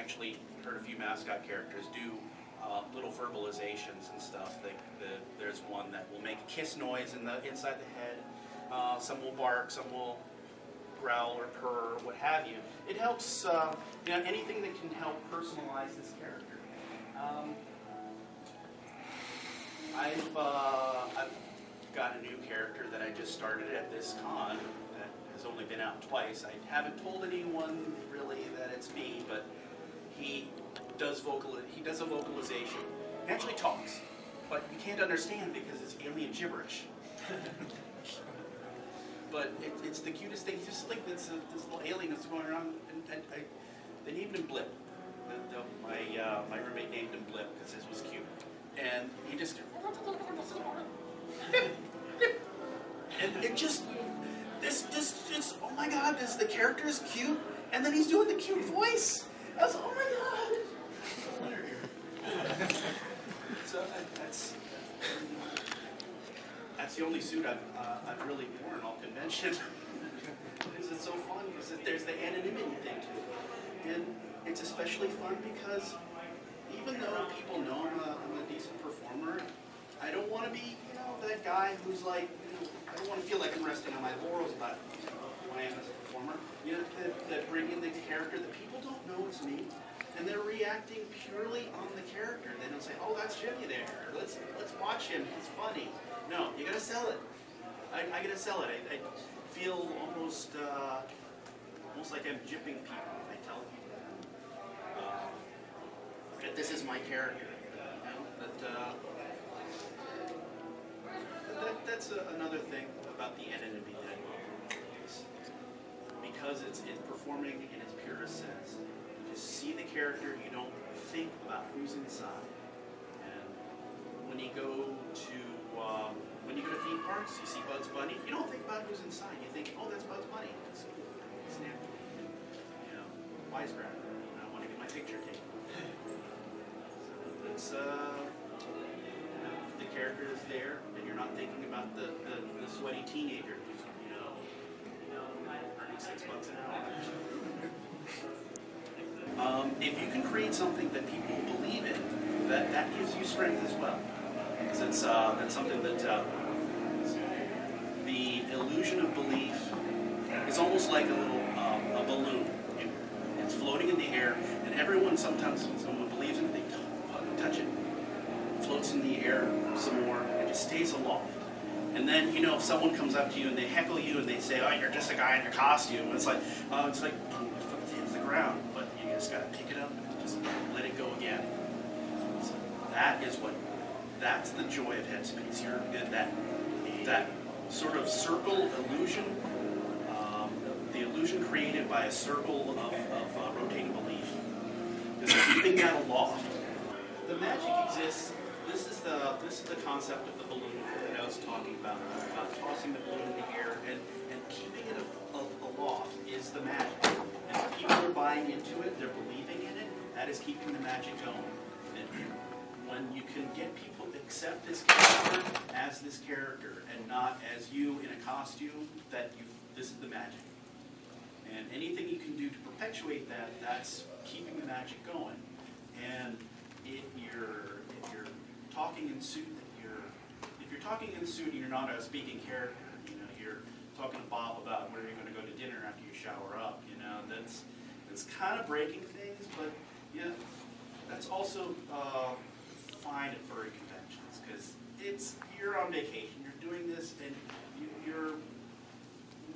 actually heard a few Mascot characters do little verbalizations and stuff. There's one that will make a kiss noise inside the head. Some will bark, some will growl or purr, what have you. It helps, anything that can help personalize this character. I've got a new character that I just started at this con that has only been out twice. I haven't told anyone really that it's me, but he does a vocalization. He actually talks, but you can't understand because it's alien gibberish. But it's the cutest thing. He's just like this little alien that's going around, and they named him Blip. My roommate named him Blip because his was cute, and he just and it just this oh my god, the character is cute, and then he's doing the cute voice. I was, oh my god. So that's the only suit I've really worn all convention. Because it's so fun, because there's the anonymity thing to it. And it's especially fun because even though people know I'm a decent performer, I don't want to be, that guy who's like, I don't want to feel like I'm resting on my laurels about who I am as a performer. That bring in the character that people don't know it's me, and they're reacting purely on the character. They don't say, oh, that's Jimmy there. Let's watch him. He's funny. No, you gotta sell it. I gotta sell it. I feel almost like I'm gypping people if I tell people that this is my character. That's another thing about the anonymity that I love. Because it's performing in its purest sense. You just see the character. You don't think about who's inside. And when you go to theme parks, you see Bugs Bunny. You don't think about who's inside. You think, oh, that's Bugs Bunny. Snap. Wisecracker. I want to get my picture taken. So it's the character is there, and you're not thinking about the sweaty teenager who's earning $6 an hour. If you can create something that people believe in, that gives you strength as well. Because that's something that the illusion of belief is almost like a little a balloon. It's floating in the air, and everyone sometimes when someone believes in it, they touch it. It floats in the air some more, and just stays aloft. And then if someone comes up to you and they heckle you and they say, "Oh, you're just a guy in a costume," it's like it hits the ground, but you just gotta pick it up and just let it go again. So that's the joy of Headspace. That sort of circle illusion, the illusion created by a circle of rotating belief, is keeping that aloft. The magic exists. This is the concept of the balloon that I was talking about tossing the balloon in the air and keeping it aloft is the magic. And if people are buying into it, they're believing in it, that is keeping the magic going. And when you can get people to accept this character as this character and not as you in a costume, this is the magic. And anything you can do to perpetuate that's keeping the magic going. And if you're talking in suit, if you're talking in suit and you're not a speaking character, you're talking to Bob about where you're going to go to dinner after you shower up, that's kind of breaking things, but that's also fine at furry conventions because you're on vacation, you're doing this, and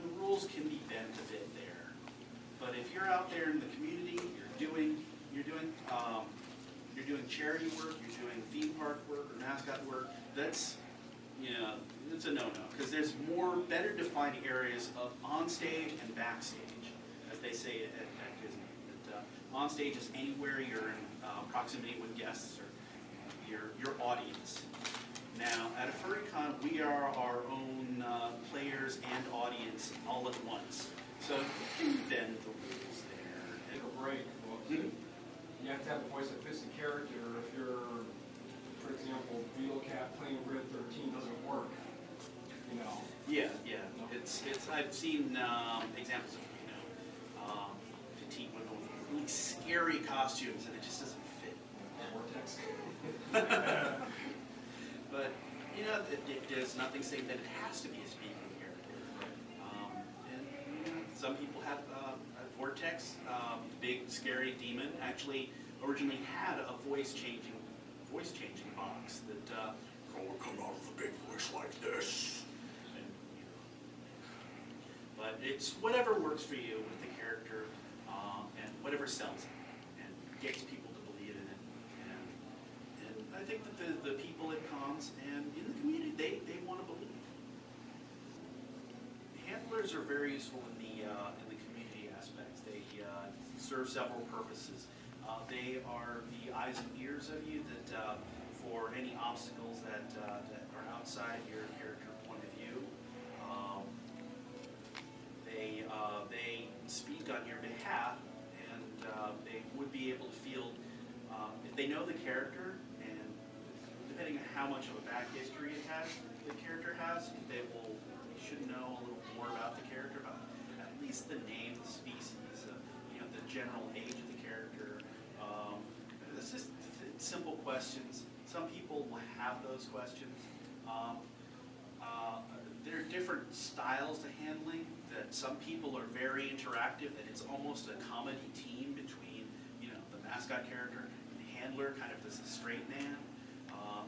the rules can be bent a bit there. But if you're out there in the community, you're doing charity work, you're doing theme park work or mascot work, it's a no-no because there's better defined areas of on-stage and backstage, as they say at Disney. On stage is anywhere you're in proximity with guests or your audience. Now, at a FurryCon, we are our own players and audience all at once. So you can bend the rules there. Take a break. You have to have a voice that fits the character. If you're, for example, Beetle Cat playing Red 13 doesn't work, Yeah. I've seen examples of petite women with really skinny eerie costumes, and it just doesn't fit. Vortex. But, you know, there's nothing saying that it has to be a speaking character. And you know, some people have a Vortex, big scary demon, actually originally had a voice changing box that would come out with a big voice like this. And, you know, but it's whatever works for you with the character, and whatever sells it and gets people to believe in it. And I think that the people at cons and in the community, they want to believe. Handlers are very useful in the community aspects. They serve several purposes. They are the eyes and ears of you that for any obstacles that are outside your character point of view. They speak on your behalf, and they would be able to field, if they know the character, and depending on how much of a back history the character has, they should know a little more about the character, about at least the name, the species, you know, the general age of the character. It's just simple questions. Some people will have those questions. There are different styles to handling. That some people are very interactive. That it's almost a comedy team between, you know, the mascot character and the handler, kind of as a straight man.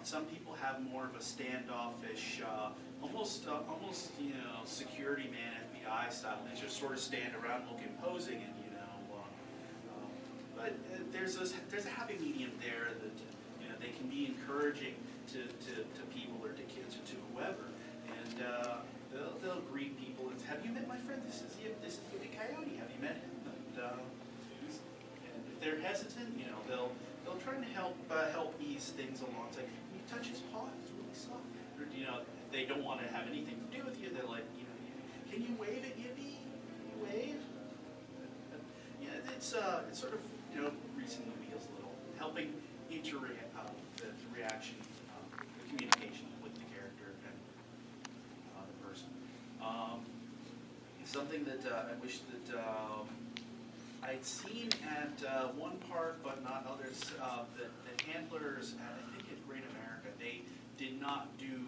Some people have more of a standoffish, almost you know, security man, FBI style. They just sort of stand around, look imposing, and you know. But there's a happy medium there that you know they can be encouraging to people or to kids or to whoever, and they'll greet people and say, "Have you met my friend? This is Yippee Coyote. Have you met him?" And if they're hesitant, you know, they'll try to help ease things along. It's like, you touch his paw, it's really soft. Or, you know, if they don't want to have anything to do with you, they're like, you know, can you wave at Yippee? Can you wave? Yeah, it's sort of, you know, greasing the wheels a little, helping each the reaction, the communication with the character and the person. Something that I wish that I'd seen at one park, but not others. The handlers, I think at Great America, they did not do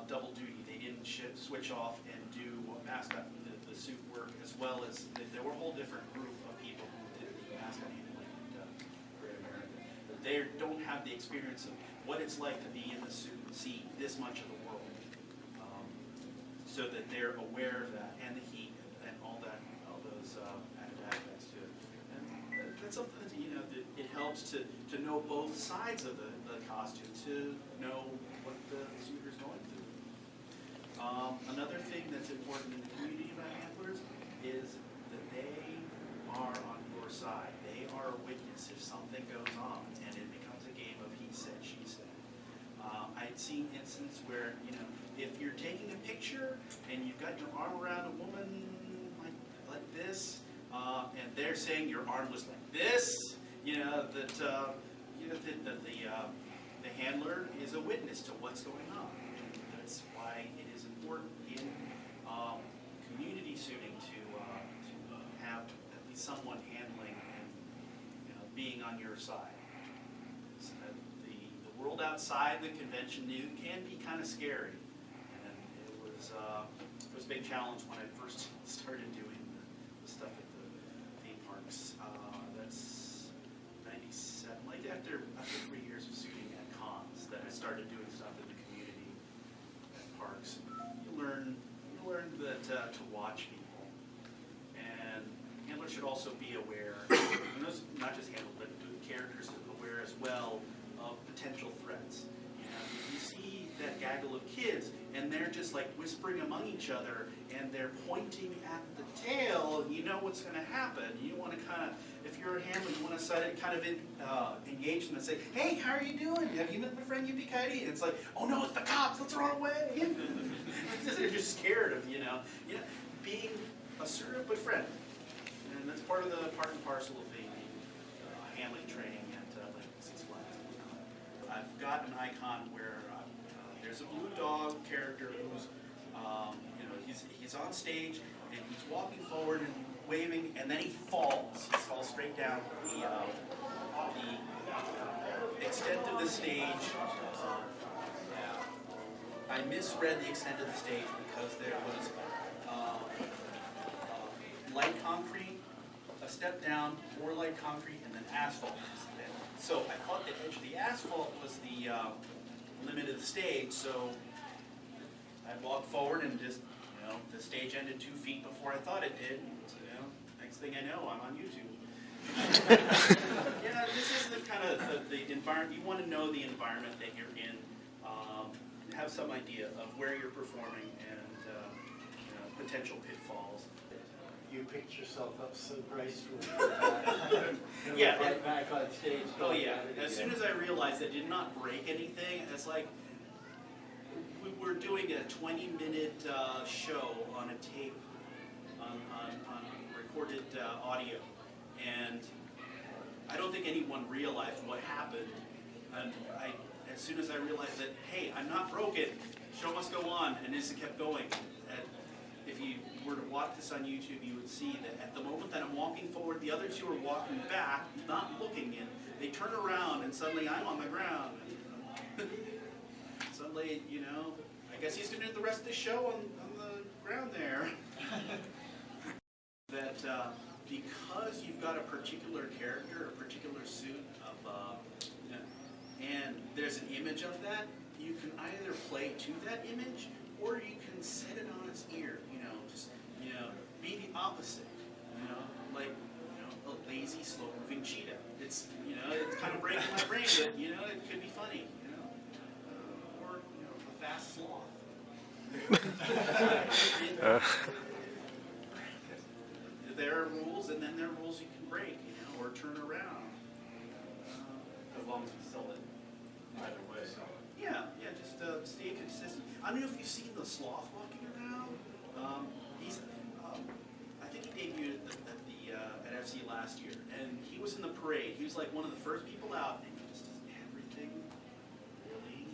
double duty. They didn't switch off and do mascot, the suit work, as well as there were a whole different group of people who did the mascot handling at Great America. But they don't have the experience of what it's like to be in the suit and see this much of the world, so that they're aware of that and the heat and all those added aspects to it. And that's something that, you know, that it helps to know both sides of the costume, to know what the suiter's going through. Another thing that's important in the community about handlers is that they are on your side. They are a witness if something goes on and it becomes a game of he said, she said. I'd seen instances where, you know, if you're taking a picture and you've got your arm around a woman like this, and they're saying your arm was like this, you know, that the handler is a witness to what's going on. And that's why it is important in community suiting to have at least someone handling and, you know, being on your side. So that the world outside the convention can be kind of scary, and it was a big challenge when I first started doing the stuff at the theme parks. That's 97, like after 3 years of shooting at cons, that I started doing stuff in the community at parks. You learn that to watch people, and handlers should also be aware, and those, not just handlers, but the characters aware as well of potential threats. You know, if you see that gaggle of kids and they're just like whispering among each other and they're pointing at the tail, you know what's going to happen. You want to kind of, if you're a handler, you want to kind of engage them and say, "Hey, how are you doing? Have you met my friend Yippee Coyote?" And it's like, "Oh no, it's the cops. Let's run away." They're just scared of being assertive but friendly, and that's part and parcel of the handling training at Six Flags. I've got an icon where there's a blue dog character who's, you know, he's on stage and he's walking forward, and waving, and then he falls. He falls straight down the extent of the stage. I misread the extent of the stage because there was light concrete, a step down, more light concrete, and then asphalt. So I thought the edge of the asphalt was the limit of the stage, so I walked forward and just, the stage ended 2 feet before I thought it did. So, next thing I know, I'm on YouTube. Yeah, this is the kind of the environment. You want to know the environment that you're in, have some idea of where you're performing and potential pitfalls. You picked yourself up so gracefully. Yeah. Right back on stage. Oh yeah. As soon as I realized I did not break anything, it's like we were doing a 20-minute show on a tape, on recorded audio, and I don't think anyone realized what happened. And as soon as I realized that, hey, I'm not broken, show must go on, and as it kept going. And if you were to watch this on YouTube, you would see that at the moment that I'm walking forward, the other two are walking back, not looking in. They turn around, and suddenly I'm on the ground. Suddenly, I guess he's going to do the rest of the show on the ground there. That because you've got a particular character, a particular suit of, and there's an image of that, you can either play to that image or you can set it on its ear. Just be the opposite. Like a lazy, slow-moving cheetah. It's it's kind of breaking my brain, but it could be funny. Or a fast sloth. There are rules, and then there are rules you can break, or turn around. As long as you sell it either way. Yeah, just stay consistent. I don't know if you've seen the sloth walking around. I think he debuted at FC last year, and he was in the parade. He was like one of the first people out, and he just does everything really.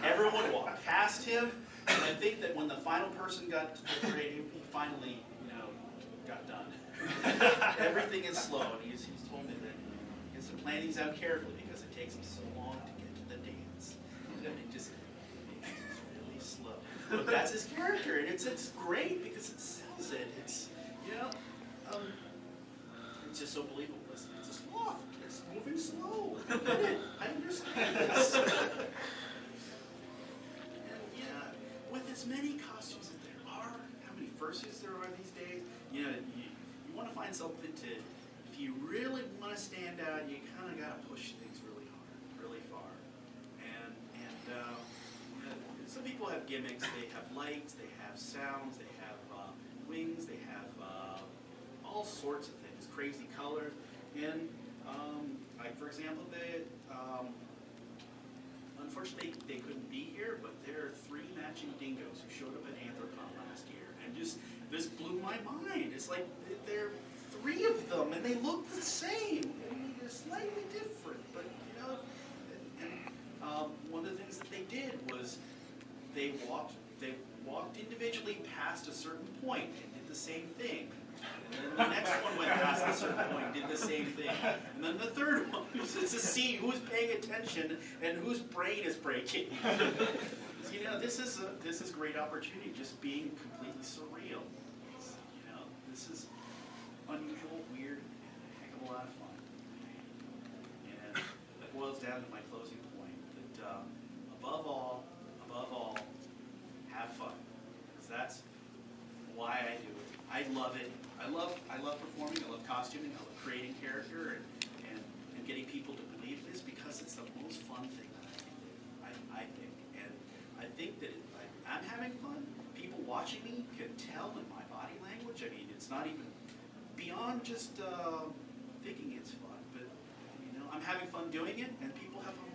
Everyone walked past him, and I think that when the final person got to the parade, he finally, got done. Everything is slow, and he's told me that he has to plan these out carefully because it takes him so long to get to the dance. It just it's really slow. But that's his character, and it's great because it sells it. It's it's just so believable. It's a sloth. It's moving slow. I get it. I understand this. And with as many costumes that there are, how many fursuits there are these days, you want to find something to. If you really want to stand out, you kind of got to push things really hard, really far. And some people have gimmicks. They have lights. They have sounds. They have wings. They have all sorts of things, crazy colors. And like for example, unfortunately they couldn't be here, but there are 3 matching dingoes who showed up at Anthrocon last year, and this blew my mind. It's like there are 3 of them, and they look the same. I mean, they're slightly different, but one of the things that they did was they walked individually past a certain point and did the same thing. And then the next one went past a certain point, did the same thing. And then the third one was to see who's paying attention and whose brain is breaking. This is a great opportunity, just being completely surreal. This is unusual, weird, and a heck of a lot of fun. And that boils down to my closing point that above all, have fun, because that's why I do it. I love it. I love performing. I love costuming. I love creating character and getting people to believe this because it's the most fun thing that I can do. I think, and I think that I'm having fun. People watching me can tell in my body language. I mean, it's not even beyond just thinking it's fun, but I'm having fun doing it, and people have a